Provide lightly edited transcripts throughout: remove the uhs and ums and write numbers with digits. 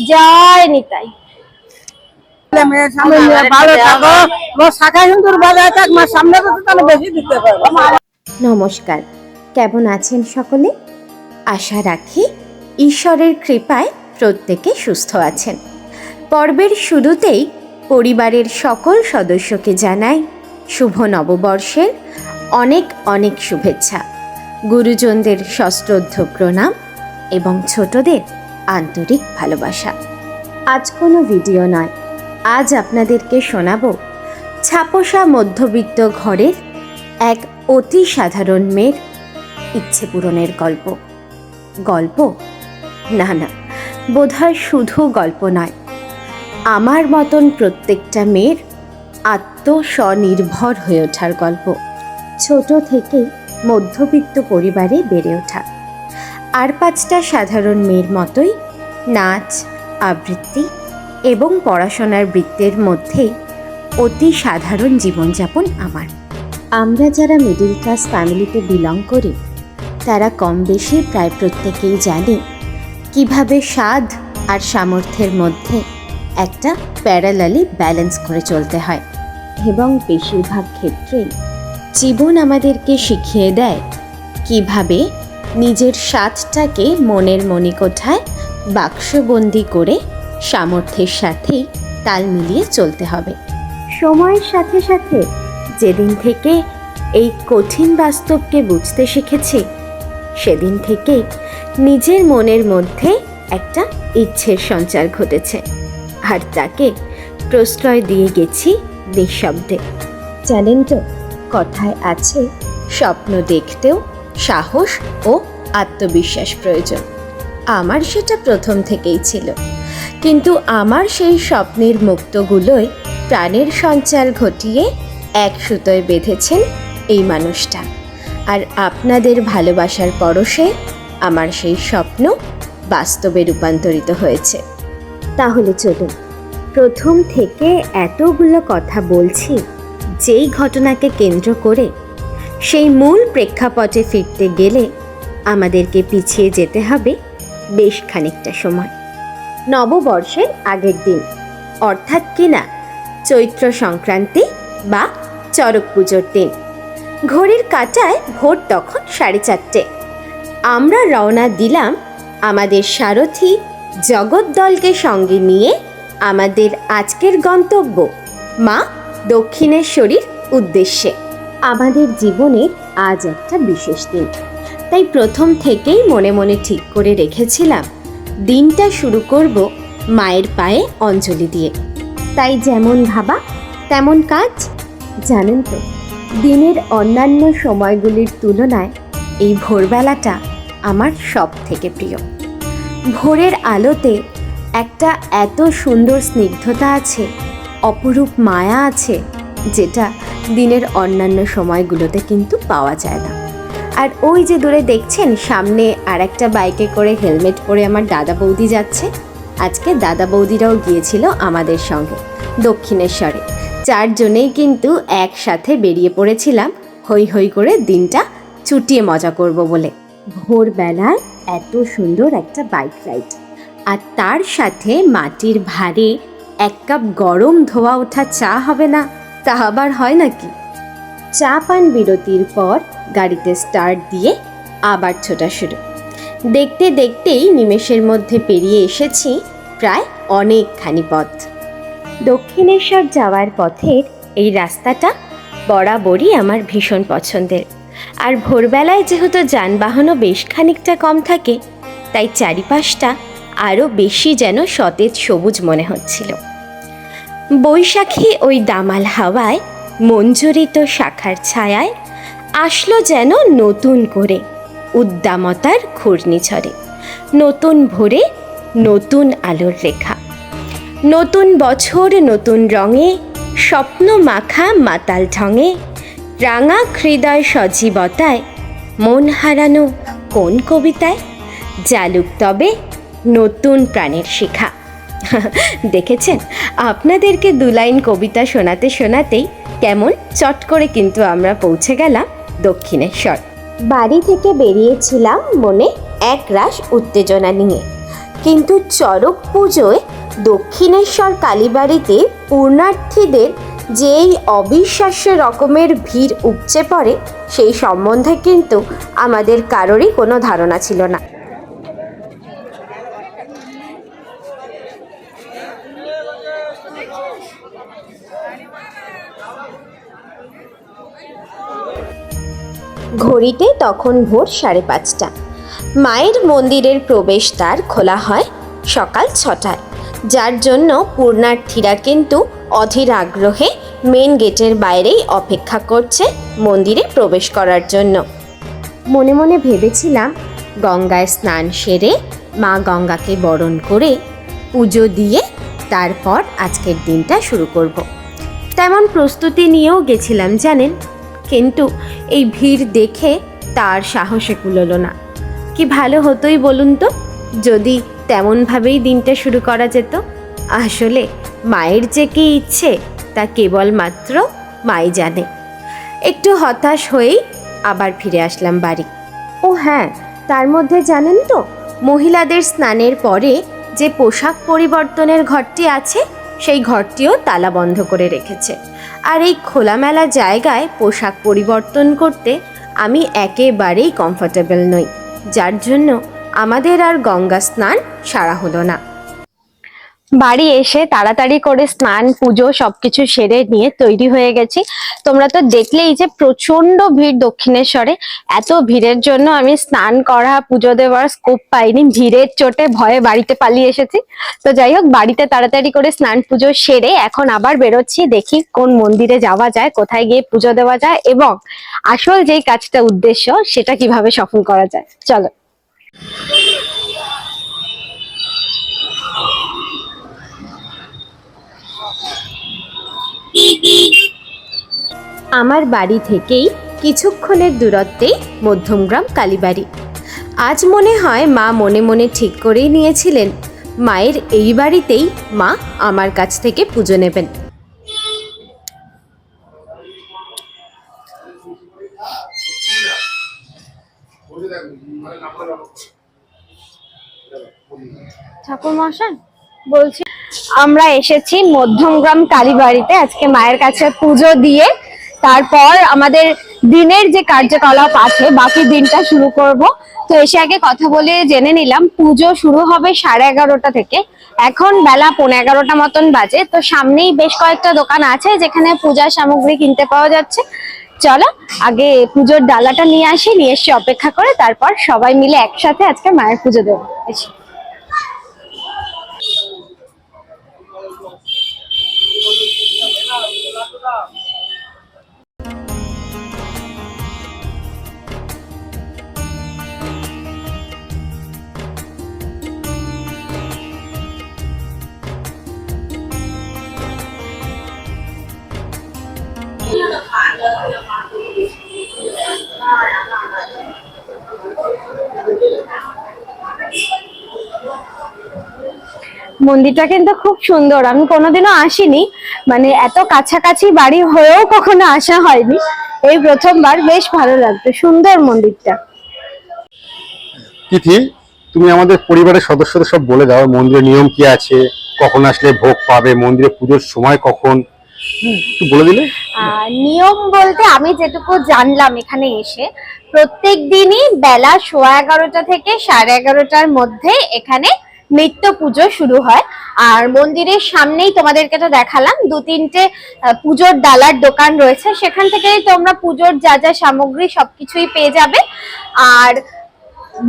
জয় নিতাই। নমস্কার, কেমন আছেন সকলে? আশা রাখি ঈশ্বরের কৃপায় প্রত্যেকে সুস্থ আছেন। পর্বের শুরুতেই পরিবারের সকল সদস্যকে জানাই শুভ নববর্ষের অনেক অনেক শুভেচ্ছা, গুরুজনদের সশ্রদ্ধ প্রণাম এবং ছোটদের আন্তরিক ভালোবাসা। আজ কোনো ভিডিও নয়, আজ আপনাদেরকে শোনাবো ছাপোষা মধ্যবিত্ত ঘরের এক অতি সাধারণ মেয়ের ইচ্ছে পূরণের গল্প। গল্প না, বোধহয় শুধু গল্প নয়, আমার মতন প্রত্যেকটা মেয়ের আত্মস্বনির্ভর হয়ে ওঠার গল্প। ছোট থেকেই মধ্যবিত্ত পরিবারে বেড়ে ওঠা, আর 5টা সাধারণ মেয়ের মতোই নাচ, আবৃত্তি এবং পড়াশোনার বৃত্তের মধ্যেই অতি সাধারণ জীবনযাপন আমার। আমরা যারা মিডল ক্লাস ফ্যামিলিতে বিলং করি তারা কম বেশি প্রায় প্রত্যেকেই জানি কিভাবে স্বাদ আর সামর্থ্যের মধ্যে একটা প্যারালালি ব্যালেন্স করে চলতে হয়, এবং বেশিরভাগ ক্ষেত্রেই জীবন আমাদেরকে শিখিয়ে দেয় কিভাবে নিজের স্বাদটাকে মনের মণিকোঠায় বাক্সবন্দি করে সামর্থ্যের সাথেই তাল মিলিয়ে চলতে হবে। সময়ের সাথে সাথে যেদিন থেকে এই কঠিন বাস্তবকে বুঝতে শিখেছি, সেদিন থেকেই নিজের মনের মধ্যে একটা ইচ্ছের সঞ্চার ঘটেছে, আর তাকে প্রশ্রয় দিয়ে গেছি নিঃশব্দে। জানেন তো, কথায় আছে স্বপ্ন দেখতেও সাহস ও আত্মবিশ্বাস প্রয়োজন। আমার সেটা প্রথম থেকেই ছিল, কিন্তু আমার সেই স্বপ্নের মুক্তগুলোয় প্রাণের সঞ্চার ঘটিয়ে এক সুতোয় বেঁধেছেন এই মানুষটা, আর আপনাদের ভালোবাসার পরশে আমার সেই স্বপ্ন বাস্তবে রূপান্তরিত হয়েছে। তাহলে চলুন, প্রথম থেকে এতগুলো কথা বলছি যেই ঘটনাকে কেন্দ্র করে সেই মূল প্রেক্ষাপটে ফিরতে গেলে আমাদেরকে পিছিয়ে যেতে হবে বেশ খানিকটা সময়। নববর্ষের আগের দিন, অর্থাৎ কিনা চৈত্র সংক্রান্তি বা চড়ক পুজোর দিন। ঘড়ির কাঁটায় ভোর তখন 4:30। আমরা রওনা দিলাম আমাদের সারথি জগদ্দলকে সঙ্গে নিয়ে আমাদের আজকের গন্তব্য মা দক্ষিণেশ্বরীর উদ্দেশ্যে। আমাদের জীবনে আজ একটা বিশেষ দিন, তাই প্রথম থেকেই মনে মনে ঠিক করে রেখেছিলাম দিনটা শুরু করব মায়ের পায়ে অঞ্জলি দিয়ে। তাই যেমন ভাবা তেমন কাজ। জানেন তো, দিনের অন্যান্য সময়গুলির তুলনায় এই ভোরবেলাটা আমার সব থেকে প্রিয়। ভোরের আলোতে একটা এত সুন্দর স্নিগ্ধতা আছে, অপরূপ মায়া আছে, যেটা দিনের অন্যান্য সময়গুলোতে কিন্তু পাওয়া যায় না। আর ওই যে দূরে দেখছেন সামনে আর একটা বাইকে করে হেলমেট পরে আমার দাদা বৌদি যাচ্ছে। আজকে দাদা বৌদিরাও গিয়েছিল আমাদের সঙ্গে দক্ষিণেশ্বরে। 4 জনেই কিন্তু একসাথে বেরিয়ে পড়েছিলাম হই হই করে দিনটা চুটিয়ে মজা করব বলে। ভোরবেলায় এত সুন্দর একটা বাইক রাইড, আর তার সাথে মাটির ভারে 1 কাপ গরম ধোয়া ওঠা চা হবে না, তা আবার হয় নাকি? চা পান বিরতির পর গাড়িতে স্টার্ট দিয়ে আবার ছোটা শুরু। দেখতে দেখতেই নিমেষের মধ্যে পেরিয়ে এসেছি প্রায় অনেকখানি পথ। দক্ষিণেশ্বর যাওয়ার পথের এই রাস্তাটা বরাবরই আমার ভীষণ পছন্দের, আর ভোরবেলায় যেহেতু যানবাহনও বেশ খানিকটা কম থাকে, তাই চারিপাশটা আরও বেশি যেন সতেজ সবুজ মনে হচ্ছিল। বৈশাখী ওই দামাল হাওয়ায় মঞ্জরিত শাখার ছায়ায় আসলো যেন নতুন করে উদ্দামতার ঘূর্ণিঝড়ে, নতুন ভোরে নতুন আলোর রেখা। নতুন বছর নতুন রঙে স্বপ্ন মাখা মাতাল ঢঙে, রাঙা হৃদয় সজীবতায় মন হারানো কোন কবিতায়, জালুক তবে নতুন প্রাণের শিখা। দেখেছেন, আপনাদেরকে 2 লাইন কবিতা শোনাতে শোনাতেই কেমন চট করে কিন্তু আমরা পৌঁছে গেলাম দক্ষিণেশ্বর। বাড়ি থেকে বেরিয়েছিলাম মনে এক রাশ উত্তেজনা নিয়ে, কিন্তু চড়ক পুজোয় দক্ষিণেশ্বর কালীবাড়িতে পূর্ণার্থীদের যেই অবিশ্বাস্য রকমের ভিড় উপচে পড়ে সেই সম্বন্ধে কিন্তু আমাদের কারোরই কোনো ধারণা ছিল না। ঘড়িতে তখন ভোর 5:30। মায়ের মন্দিরের প্রবেশদ্বার খোলা হয় সকাল 6টায়, যার জন্য পূর্ণার্থীরা কিন্তু অধীর আগ্রহে মেন গেটের বাইরেই অপেক্ষা করছে মন্দিরে প্রবেশ করার জন্য। মনে মনে ভেবেছিলাম গঙ্গায় স্নান সেরে মা গঙ্গাকে বরণ করে পুজো দিয়ে তারপর আজকের দিনটা শুরু করব। তেমন প্রস্তুতি নিয়েও গেছিলাম জানেন, কিন্তু এই ভিড় দেখে তার সাহসে কুলোলো না। কি ভালো হতোই বলুন তো যদি তেমনভাবেই দিনটা শুরু করা যেত। আসলে মায়ের যে কি ইচ্ছে তা কেবলমাত্র মাই জানে। একটু হতাশ হয়েই আবার ফিরে আসলাম বাড়ি। ও হ্যাঁ, তার মধ্যে জানেন তো, মহিলাদের স্নানের পরে যে পোশাক পরিবর্তনের ঘরটি আছে সেই ঘরটিও তালা বন্ধ করে রেখেছে। আর এই খোলামেলা জায়গায় পোশাক পরিবর্তন করতে আমি একেবারেই কমফোর্টেবল নই, যার জন্য আমাদের আর গঙ্গা স্নান সারা হলো না। বাড়ি এসে তাড়াতাড়ি করে স্নান পুজো সবকিছু সেরে নিয়ে তৈরি হয়ে গেছি। তোমরা তো দেখলেই যে প্রচন্ড ভিড় দক্ষিণেশ্বরে। এত ভিড়ের জন্য আমি স্নান করা পুজো দেওয়ার স্কোপ পাইনি, ভিড়ের চোটে ভয়ে বাড়িতে পালিয়ে এসেছি। তো যাই হোক, বাড়িতে তাড়াতাড়ি করে স্নান পুজো সেরে এখন আবার বেরোচ্ছি, দেখি কোন মন্দিরে যাওয়া যায়, কোথায় গিয়ে পুজো দেওয়া যায় এবং আসল যেই কাজটা উদ্দেশ্য সেটা কিভাবে সফল করা যায়। চলো। আমার বাড়ি থেকেই কিছুক্ষণের দূরত্বেই মধ্যমগ্রাম কালীবাড়ি। আজ মনে হয় মা মনে মনে ঠিক করেই নিয়েছিলেন মায়ের এই বাড়িতেই মা আমার কাছ থেকে পুজো নেবেন। ঠাকুর মশাই বলছি, আমরা এসেছি মধ্যমগ্রাম কালীবাড়িতে আজকে মায়ের কাছে পুজো দিয়ে তারপর আমাদের দিনের যে কার্যকলাপ আছে বাকি দিনটা শুরু করব। তো এসে আগে কথা বলে জেনে নিলাম পুজো শুরু হবে 11:30 থেকে। এখন বেলা 11:15 মতন বাজে। তো সামনেই বেশ কয়েকটা দোকান আছে যেখানে পূজার সামগ্রী কিনতে পাওয়া যাচ্ছে। চলো আগে পুজোর ডালাটা নিয়ে আসি, নিয়ে এসে অপেক্ষা করে তারপর সবাই মিলে একসাথে আজকে মায়ের পুজো দেবো। এসে মন্দিরটা কিন্তু খুব সুন্দর, আমি কোনোদিনও আসিনি, মানে এত কাছাকাছি বাড়ি হয়েও কখনো আসা হয়নি, এই প্রথমবার। বেশ ভালো লাগতো, সুন্দর মন্দিরটা। তিথি, তুমি আমাদের পরিবারের সদস্যদের সব বলে দাও মন্দিরের নিয়ম কি আছে, কখন আসলে ভোগ পাবে, মন্দিরে পুজোর সময় কখন, একটু বলে দিলে। নিয়ম বলতে আমি যেটুকু জানলাম এখানে এসে, প্রত্যেক দিনই বেলা 11:15 থেকে 11:30টার মধ্যে এখানে নিত্য পুজো শুরু হয়। আর মন্দিরের সামনেই তোমাদেরকে তো দেখালাম 2-3টে পুজোর ডালার দোকান রয়েছে, সেখান থেকেই তোমরা পুজোর যা যা সামগ্রী সবকিছুই পেয়ে যাবে। আর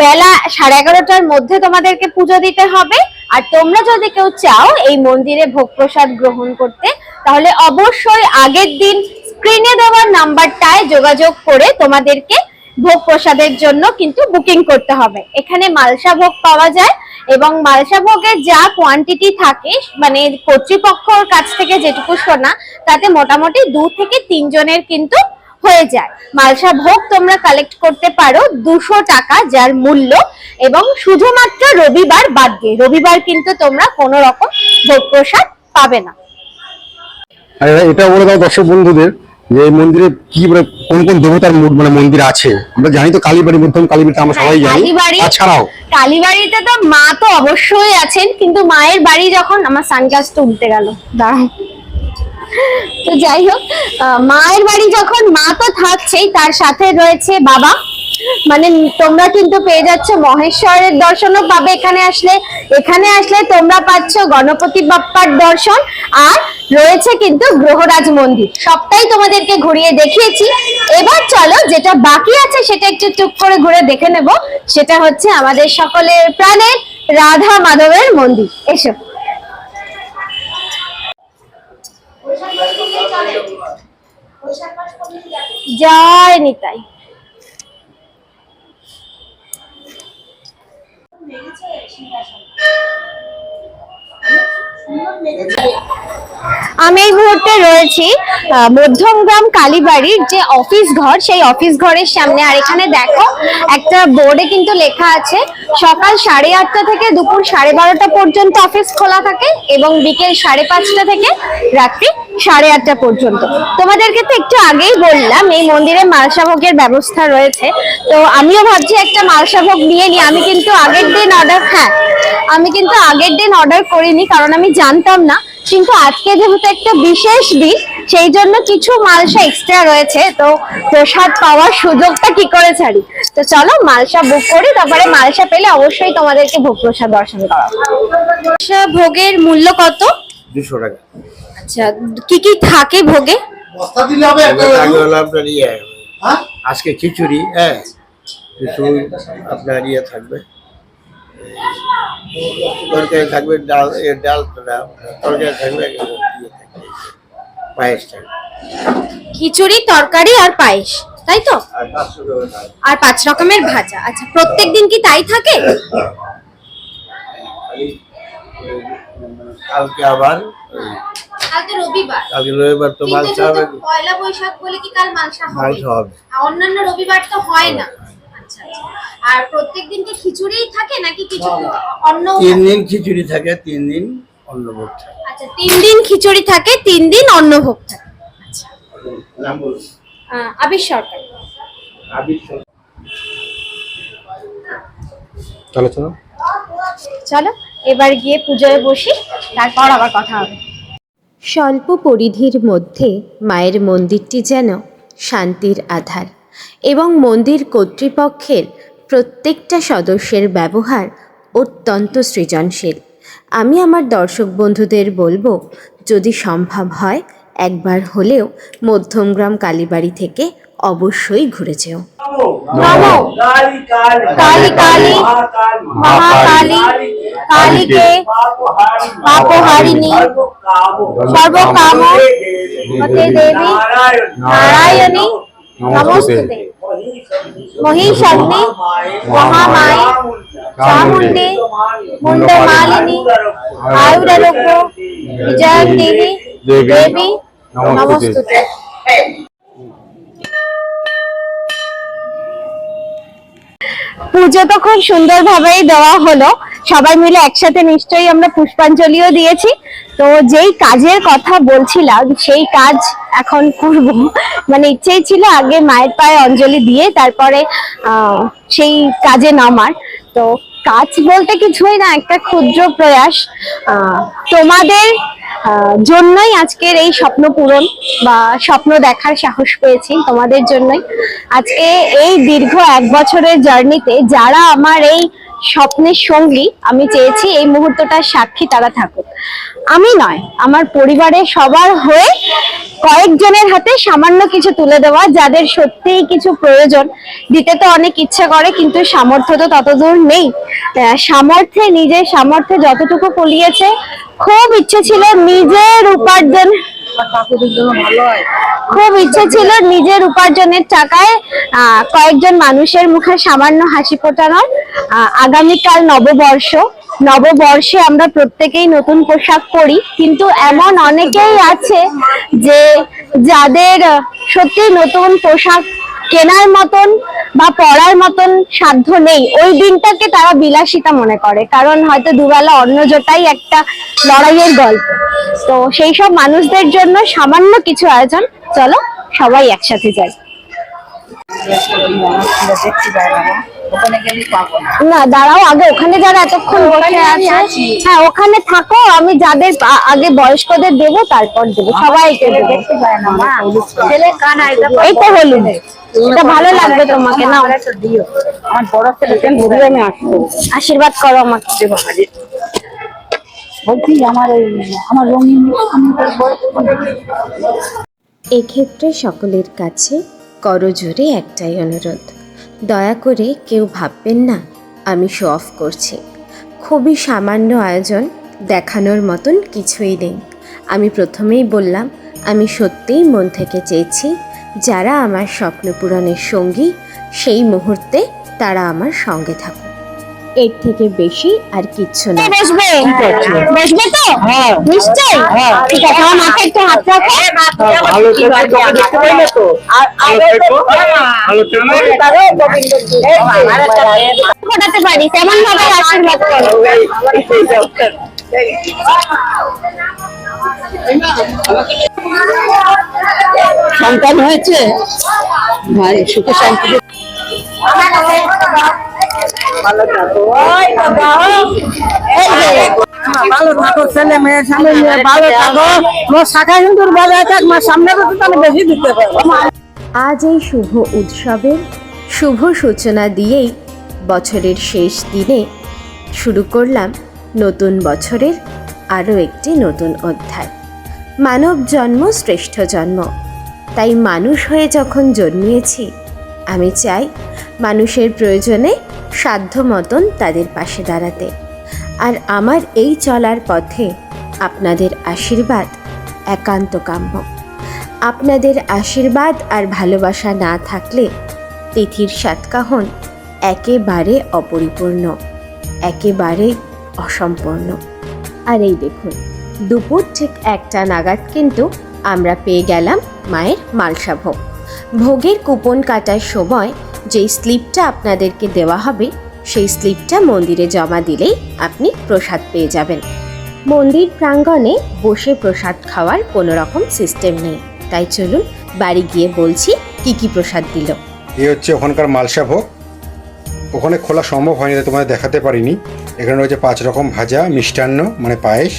বেলা 11:30টার মধ্যে তোমাদেরকে পুজো দিতে হবে। আর তোমরা যদি কেউ চাও এই মন্দিরে ভোগ প্রসাদ গ্রহণ করতে, তাহলে অবশ্যই আগের দিন স্ক্রিনে দেওয়া নাম্বারটায় যোগাযোগ করে তোমাদেরকে ভোগ প্রসাদের জন্য কিন্তু বুকিং করতে হবে। এখানে মালসা ভোগ পাওয়া যায় এবং মালসা ভোগের যা কোয়ান্টিটি থাকে, মানে কর্তৃপক্ষের কাছ থেকে যেটুকু শোনা, তাতে মোটামুটি 2 থেকে 3 জনের কিন্তু হয়ে যায়। মালসা ভোগ তোমরা কালেক্ট করতে পারো 200 টাকা যার মূল্য, এবং শুধুমাত্র রবিবার বাদ দিয়ে, রবিবার কিন্তু তোমরা কোনো রকম ভোগ প্রসাদ পাবে না। আর এটা বলে দাও দর্শক বন্ধুদের যে এই মন্দিরে কি মানে কোন কোন দেবতার মানে মন্দির আছে। আমরা জানি তো কালীবাড়ি, মধ্যম কালীবাড়িটা আমরা সবাই জানি, কালীবাড়ি, তাছাড়াও কালীবাড়িতে তো মা তো অবশ্যই আছেন, কিন্তু মায়ের বাড়ি যখন আমার সানগ্লাসটা উল্টে গেল, দাঁড়াও। তো যাই হোক, মায়ের বাড়ি যখন মা তো থাকছেই, তার সাথে রয়েছে বাবা, মানে তোমরা কিন্তু পেয়ে যাচ্ছ মহেশ্বরের দর্শনও পাবে এখানে আসলে। এখানে আসলে তোমরা পাচ্ছ গণপতি বাপ্পার দর্শন, আর রয়েছে কিন্তু গ্রহরাজ মন্দির। সবটাই তোমাদেরকে ঘুরিয়ে দেখিয়েছি। এবার চলো যেটা বাকি আছে সেটা একটু টুক করে ঘুরে দেখে নেব। সেটা হচ্ছে আমাদের সকলের প্রাণের রাধা মাধবের মন্দির। এসো। জয় নিতাই। আমি এই মুহূর্তে রয়েছি মধ্যমগ্রাম কালীবাড়ির যে অফিস ঘর, সেই অফিস ঘরের সামনে। আর এখানে দেখো একটা বোর্ডে কিন্তু লেখা আছে সকাল 8:30 থেকে দুপুর 12:30 পর্যন্ত অফিস খোলা থাকে, এবং বিকেল 5:30 থেকে রাত্রি 8:30 পর্যন্ত। তোমাদেরকে তো একটু আগেই বললাম এই মন্দিরে মালসা ভোগের ব্যবস্থা রয়েছে, তো আমিও ভাবছি একটা মালসা ভোগ নিয়ে নিই। আমি কিন্তু আগের দিন অর্ডার করিনি, কারণ আমি জানতাম না, কিন্তু আজকে যেহেতু একটা বিশেষ দিন সেই জন্য কিছু মালসা এক্সট্রা রয়েছে, তো প্রসাদ পাওয়ার সুযোগটা কি করে ছাড়ি। তো চলো মালসা বুক করি, তারপরে মালসা পেলে অবশ্যই তোমাদেরকে ভোগ প্রসাদ দর্শন করাবো। মালসা ভোগের মূল্য কত? 200 টাকা। আচ্ছা, কি কি থাকে ভোগে? আজকে খিচুড়ি, হ্যাঁ, কিছু আপনার থাকবে, তরকারি থাকবে, ডাল তরকারি থাকবে, পায়েস থাকবে। খিচুড়ি, তরকারি আর পায়েস, তাই তো? আর 5 রকমের ভাজা। আচ্ছা, প্রত্যেকদিন কি তাই থাকে? কালকে আবার কালকে রবিবার। কালকে রবিবার তো মালসা হবে। পয়লা বৈশাখ বলে কি কাল মালসা হবে? মালসা হবে। অন্যান্য রবিবার তো হয় না। আচ্ছা, আর প্রত্যেকদিন কি খিচুড়িই থাকে নাকি কিছু অন্য? 3 দিন খিচুড়ি থাকে, 3 দিন অন্নভোগ থাকে। আচ্ছা, 3 দিন খিচুড়ি থাকে, 3 দিন অন্নভোগ থাকে। আচ্ছা, আবির সরকার। চলো চলো চলো এবার গিয়ে পুজোয় বসি, তারপর আবার কথা হবে। স্বল্প পরিধির মধ্যে মায়ের মন্দিরটি যেন শান্তির আধার, এবং মন্দির কর্তৃপক্ষের প্রত্যেকটা সদস্যের ব্যবহার অত্যন্ত সৃজনশীল। আমি আমার দর্শক বন্ধুদের বলবো, যদি সম্ভব হয় একবার হলেও মধ্যমগ্রাম কালীবাড়ি থেকে অবশ্যই ঘুরে যেও। নমো কালী কালী মহাকালী কালীকে পাপহারিণী সর্বকাম হতে দেবী নারায়ণী নমস্তুতে। মহিষাগ্নি মহামায়ী চামুণ্ডী মুণ্ডমালিনী আয়ুরারোগ্য বিজয়ন্তিনী দেবী নমস্তুতে। পুজো তো খুব সুন্দরভাবেই দেওয়া হলো, সবাই মিলে একসাথে নিশ্চয়ই আমরা পুষ্পাঞ্জলিও দিয়েছি। তো যেই কাজের কথা বলছিলাম সেই কাজ এখন করব, মানে ইচ্ছেই ছিল আগে মায়ের পায়ে অঞ্জলি দিয়ে তারপরে সেই কাজে নামার। তো কাজ বলতে কিছুই না, একটা ক্ষুদ্র প্রয়াস। তোমাদের জন্যই আজকের এই স্বপ্ন পূরণ বা স্বপ্ন দেখার সাহস পেয়েছি, তোমাদের জন্যই। আজকে এই দীর্ঘ 1 বছরের জার্নিতে যারা আমার এই স্বপ্নের সঙ্গী, আমি চেয়েছি এই মুহূর্তটার সাক্ষী তারা থাকুক। আমি নয়, আমার পরিবারের সবার হয়ে কয়েকজনের হাতে সামান্য কিছু তুলে দেওয়া, যাদের সত্যিই কিছু প্রয়োজন। দিতে তো অনেক ইচ্ছা করে, কিন্তু সামর্থ্য তো ততদূর নেই। নিজের সামর্থ্যে যতটুকু কুলিয়েছে, খুব ইচ্ছে ছিল নিজের উপার্জন, খুব ইচ্ছে ছিল নিজের উপার্জনের টাকায় কয়েকজন মানুষের মুখে সামান্য হাসি ফোটানোর। আগামীকাল নববর্ষে আমরা প্রত্যেকেই নতুন পোশাক পরি, কিন্তু এমন অনেকেই আছে যে যাদের সত্যি নতুন পোশাক কেনার মতন বা পরার মতন সাধ্য নেই, ওই দিনটাকে তারা বিলাসিতা মনে করে, কারণ হয়তো দুবেলা অন্ন জোটাই একটা লড়াইয়ের গল্প। তো সেই সব মানুষদের জন্য সামান্য কিছু আয়োজন, চলো সবাই একসাথে যাই। না দাঁড়াও, আগে ওখানে যারা এতক্ষণ বসে আছে, হ্যাঁ ওখানে থাকো, আমি যাদের আগে বয়স্কদের দেবো তারপর দেবো সবাইকে দেবো। এই তো হলুদ, এটা ভালো লাগবে তোমাকে, না আমার বড় ছেলেকে ঘুরে আমি আসবো, আশীর্বাদ করো আমাকে। বলছি আমার রঙিন এক্ষেত্রে সকলের কাছে করজোরে একটাই অনুরোধ, দয়া করে কেউ ভাববেন না আমি শো অফ করছি। খুবই সামান্য আয়োজন, দেখানোর মতন কিছুই নেই। আমি প্রথমেই বললাম, আমি সত্যিই মন থেকে চেয়েছি যারা আমার স্বপ্ন পূরণের সঙ্গী সেই মুহূর্তে তারা আমার সঙ্গে থাকুক, এর থেকে বেশি আর কিচ্ছু না। বসবে বসবে তো নিশ্চয়ই, ঠিক আছে। আমার মাথায় একটু হাত রাখো। ফোটাতে পারি তেমন ভাবে আশীর্বাদ করো। সন্তান হয়েছে, ভাই সুখে শান্তি ভালো থাকো, ছেলে মেয়ের সামনে নিয়ে ভালো থাকো, মোর শাখা হিন্দুর বজায় থাক, মা সামনে কথা আমি বেশি দিতে পারবো। আজ এই শুভ উৎসবের শুভ সূচনা দিয়েই বছরের শেষ দিনে শুরু করলাম নতুন বছরের আরও একটি নতুন অধ্যায়। মানব জন্ম শ্রেষ্ঠ জন্ম, তাই মানুষ হয়ে যখন জন্মিয়েছি আমি চাই মানুষের প্রয়োজনে সাধ্য মতন তাদের পাশে দাঁড়াতে। আর আমার এই চলার পথে আপনাদের আশীর্বাদ একান্ত কাম্য। আপনাদের আশীর্বাদ আর ভালোবাসা না থাকলে তিথির সাতকাহন একেবারে অপরিপূর্ণ, একেবারে অসম্পূর্ণ। আর এই দেখুন, দুপুর ঠিক 1টা নাগাদ কিন্তু আমরা পেয়ে গেলাম মায়ের মালসা ভোগ। ভোগের কুপন কাটার সময় যেই স্লিপটা আপনাদেরকে দেওয়া হবে সেই স্লিপটা মন্দিরে জমা দিলেই আপনি প্রসাদ পেয়ে যাবেন। মন্দির প্রাঙ্গণে বসে প্রসাদ খাওয়ার কোনো রকম সিস্টেম নেই, তাই চলুন বাড়ি গিয়ে বলছি কি কি প্রসাদ দিল। এই হচ্ছে ওখানকার মালসা ভোগ। ওখানে খোলা সম্ভব হয়নি, তাই তোমাদের দেখাতে পারিনি। এখানে রয়েছে 5 রকম ভাজা, মিষ্টান্ন মানে পায়েস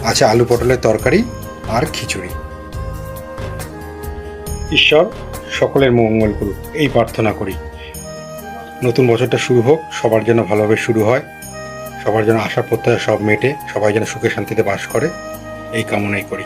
আছে, আলু পটলের তরকারি আর খিচুড়ি। ঈশ্বর সকলের মঙ্গল করুক এই প্রার্থনা করি। নতুন বছরটা শুরু হোক, সবার জন্য ভালোভাবে শুরু হয়, সবার জন্য আশা প্রত্যাশা সব মেটে, সবাই যেন সুখে শান্তিতে বাস করে, এই কামনাই করি।